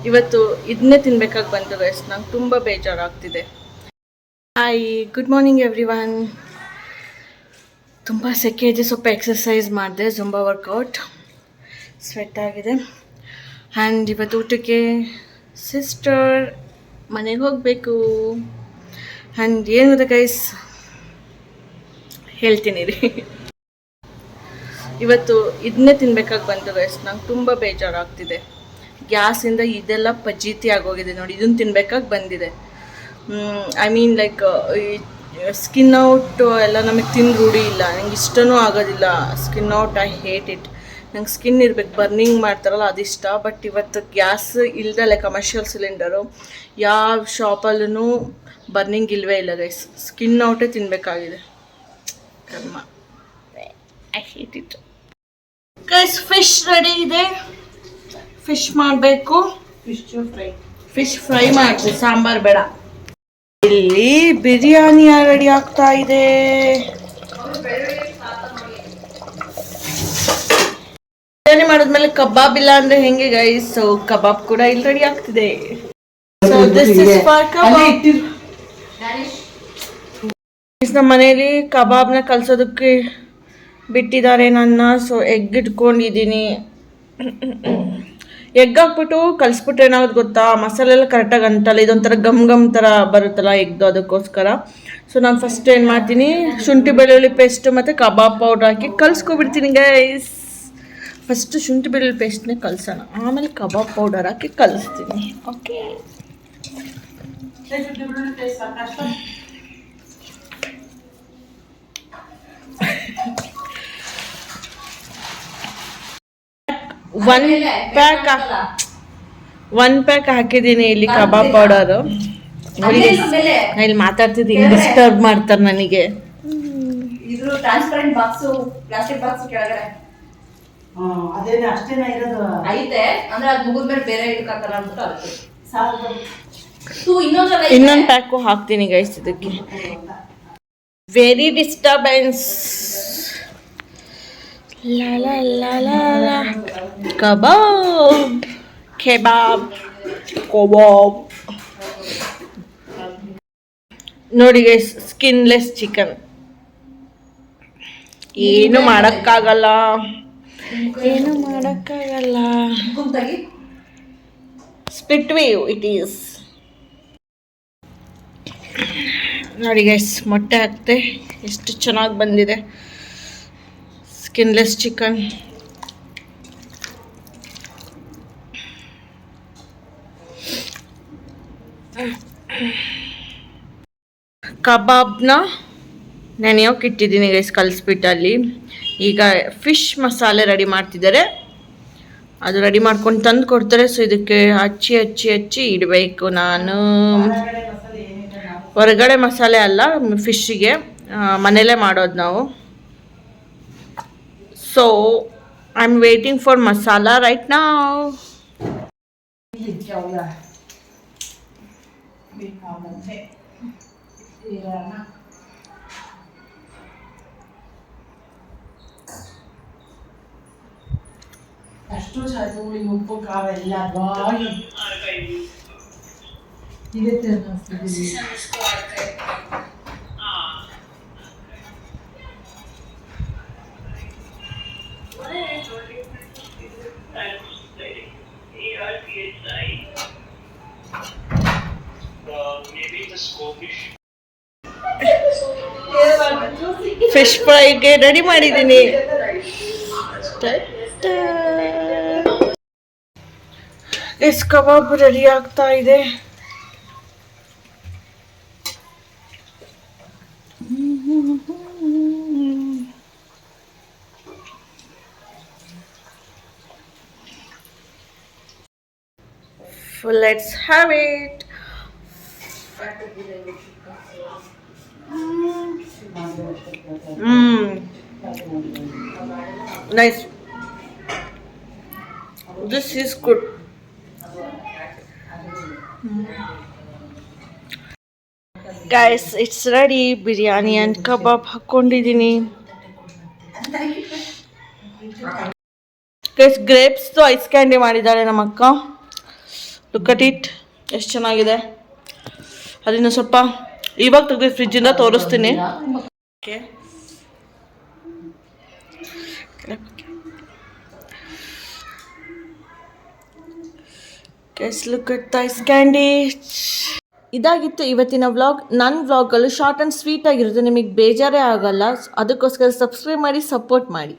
ಇವತ್ತು ಇದನ್ನೇ ತಿನ್ಬೇಕಾಗಿ ಬಂತು ಗೈಸ್. ನಂಗೆ ತುಂಬ ಬೇಜಾರಾಗ್ತಿದೆ. Hi, good morning everyone. ತುಂಬ ಸೆಕೆ ಇದೆ, ಸ್ವಲ್ಪ ಎಕ್ಸಸೈಸ್ ಮಾಡಿದೆ, ಜುಂಬಾ ವರ್ಕೌಟ್. ಸ್ವೆಟ್ ಆಗಿದೆ. ಆ್ಯಂಡ್ ಇವತ್ತು ಊಟಕ್ಕೆ ಸಿಸ್ಟರ್ ಮನೆಗೆ ಹೋಗಬೇಕು. ಆ್ಯಂಡ್ ಏನು ಗೊತ್ತಾ ಗೈಸ್, ಹೇಳ್ತೀನಿ ರೀ. ಇವತ್ತು ಇದನ್ನೇ ತಿನ್ಬೇಕಾಗಿ ಬಂತು ಗೈಸ್. ನಂಗೆ ತುಂಬ ಬೇಜಾರಾಗ್ತಿದೆ. ಗ್ಯಾಸಿಂದ ಇದೆಲ್ಲ ಪಜೀತಿ ಆಗೋಗಿದೆ ನೋಡಿ. ಇದನ್ನು ತಿನ್ಬೇಕಾಗಿ ಬಂದಿದೆ. I mean like skin out ಎಲ್ಲ ನಮಗೆ ತಿಂದು ರೂಢಿ ಇಲ್ಲ. ನಂಗೆ ಇಷ್ಟನೂ ಆಗೋದಿಲ್ಲ skin out. I hate it. ನಂಗೆ ಸ್ಕಿನ್ ಇರ್ಬೇಕು, ಬರ್ನಿಂಗ್ ಮಾಡ್ತಾರಲ್ಲ ಅದಿಷ್ಟ. ಬಟ್ ಇವತ್ತು ಗ್ಯಾಸ್ ಇಲ್ದಲೆ ಕಮರ್ಷಿಯಲ್ ಸಿಲಿಂಡರು ಯಾವ ಶಾಪಲ್ಲೂ ಬರ್ನಿಂಗ್ ಇಲ್ಲವೇ ಇಲ್ಲ ಗೈಸ್. ಸ್ಕಿನ್ ಔಟೇ ತಿನ್ನಬೇಕಾಗಿದೆ. ಕರ್ಮ, I hate it guys. Fish ready ಇದೆ, ಫಿಶ್ ಮಾಡಬೇಕು. ಫಿಶ್ ಫ್ರೈ ಮಾಡಿದೆ, ಸಾಂಬಾರು ಬೇಡ. ಇಲ್ಲಿ ಬಿರಿಯಾನಿ ರೆಡಿ ಆಗ್ತಾ ಇದೆ. ಬಿರಿಯಾನಿ ಮಾಡಿದ್ಮೇಲೆ ಕಬಾಬ್ ಇಲ್ಲ ಅಂದ್ರೆ ಹೆಂಗೆ ಗೈಸ್? ಸೊ ಕಬಾಬ್ ಕೂಡ ಇಲ್ಲಿ ರೆಡಿ ಆಗ್ತಿದೆ. ಸೊ ದಿಸ್ ಇಸ್ ಫಾರ್ ಕಬಾಬ್. ನಮ್ಮ ಮನೆಯಲ್ಲಿ ಕಬಾಬ್ನ ಕಲ್ಸೋದಕ್ಕೆ ಬಿಟ್ಟಿದ್ದಾರೆ ನನ್ನ. ಸೊ ಎಗ್ ಇಟ್ಕೊಂಡಿದ್ದೀನಿ. ಎಗ್ ಹಾಕ್ಬಿಟ್ಟು ಕಲಿಸ್ಬಿಟ್ರೆ ಏನಾಗೋದು ಗೊತ್ತಾ, ಮಸಾಲೆ ಎಲ್ಲ ಕರೆಕ್ಟಾಗಿ ಅಂಟಲ್ಲ. ಇದೊಂಥರ ಗಮ್ ಗಮ್ ಥರ ಬರುತ್ತಲ್ಲ ಎಗ್ದು, ಅದಕ್ಕೋಸ್ಕರ. ಸೊ ನಾನು ಫಸ್ಟ್ ಏನು ಮಾಡ್ತೀನಿ, ಶುಂಠಿ ಬೆಳ್ಳುಳ್ಳಿ ಪೇಸ್ಟು ಮತ್ತು ಕಬಾಬ್ ಪೌಡ್ರ್ ಹಾಕಿ ಕಲಿಸ್ಕೊಬಿಡ್ತೀನಿ ಗೈಸ್. ಫಸ್ಟು ಶುಂಠಿ ಬೆಳ್ಳುಳ್ಳಿ ಪೇಸ್ಟ್ನೇ ಕಲಸೋಣ, ಆಮೇಲೆ ಕಬಾಬ್ ಪೌಡರ್ ಹಾಕಿ ಕಲಿಸ್ತೀನಿ. ಓಕೆ, ಒನ್ ಪ್ಯಾಕ್ ಹಾಕಿದ್ದೀನಿ ಇಲ್ಲಿ ಕಬಾಬ್ ಪೌಡರು. ಇಲ್ಲಿ ಮಾತಾಡ್ತಿದ್ದು ಹಿಂಗೆ ಡಿಸ್ಟರ್ಬ್ ಮಾಡ್ತಾರೆ ನನಗೆ. ಇನ್ನೊಂದು ಪ್ಯಾಕು ಹಾಕ್ತೀನಿ ಗೈಸ್ ಇದಕ್ಕೆ. Very disturbance. La la la la la. Kebab. Kebab. Kebab. ನೋಡಿ ಗೈಸ್, ಸ್ಕಿನ್ಲೆಸ್ ಚಿಕನ್. ಏನು ಮಾಡೋಕ್ಕಾಗಲ್ಲ. Split wave it is. ನೋಡಿ ಗೈಸ್, ಮೊಟ್ಟೆ ಹಾಕ್ತೆ ಎಷ್ಟು ಚೆನ್ನಾಗಿ ಬಂದಿದೆ. Skinless chicken. ಕಬಾಬ್ನ ನೆನೆಯೋಕೆ ಇಟ್ಟಿದ್ದೀನಿ ಗೈಸ್ ಕಲಿಸ್ಬಿಟ್ಟಲ್ಲಿ. ಈಗ ಫಿಶ್ ಮಸಾಲೆ ರೆಡಿ ಮಾಡ್ತಿದ್ದಾರೆ. ಅದು ರೆಡಿ ಮಾಡ್ಕೊಂಡು ತಂದು ಕೊಡ್ತಾರೆ. ಸೊ ಇದಕ್ಕೆ ಹಚ್ಚಿ ಇಡಬೇಕು ನಾನು. ಹೊರಗಡೆ ಮಸಾಲೆ ಅಲ್ಲ, ಫಿಶ್ಶಿಗೆ ಮನೇಲೇ ಮಾಡೋದು ನಾವು. So I'm waiting for masala right now. ಅಷ್ಟು ಚಳಿ, ಉಪ್ಪು ಖಾರ ಎಲ್ಲ ಬಾಯಿ ಇದೆ. ಫಿಶ್ ಫ್ರೈಗೆ ರೆಡಿ ಮಾಡಿದ್ದೀನಿ. ಎಸ್ ಕಬಾಬ್ ರೆಡಿ ಆಗ್ತಾ ಇದೆ. So let's have it. Nice. This is good. Guys, it's ready. Biryani and kebab ಹಾಕೊಂಡಿದ್ದೀನಿ. Guys, grapes to ice candy ಮಾಡಿದ್ದಾರೆ ನಮ್ಮ ಅಕ್ಕ. ಲುಕ್ ಅಟ್ ಇಟ್ ಎಷ್ಟು ಚೆನ್ನಾಗಿದೆ. ಅದನ್ನು ಸ್ವಲ್ಪ ಇವಾಗ ತೆಗೆದು ಫ್ರಿಜ್ಜಿಂದ ತೋರಿಸ್ತೀನಿ. Okay, look at the ice candy. ಇದಾಗಿತ್ತು ಇವತ್ತಿನ ವ್ಲಾಗ್. ನನ್ನ ವ್ಲಾಗ್ಗಳು ಶಾರ್ಟ್ ಆ್ಯಂಡ್ ಸ್ವೀಟ್ ಆಗಿರುತ್ತೆ, ನಿಮಗೆ ಬೇಜಾರೇ ಆಗಲ್ಲ. ಅದಕ್ಕೋಸ್ಕರ ಸಬ್ಸ್ಕ್ರೈಬ್ ಮಾಡಿ, ಸಪೋರ್ಟ್ ಮಾಡಿ.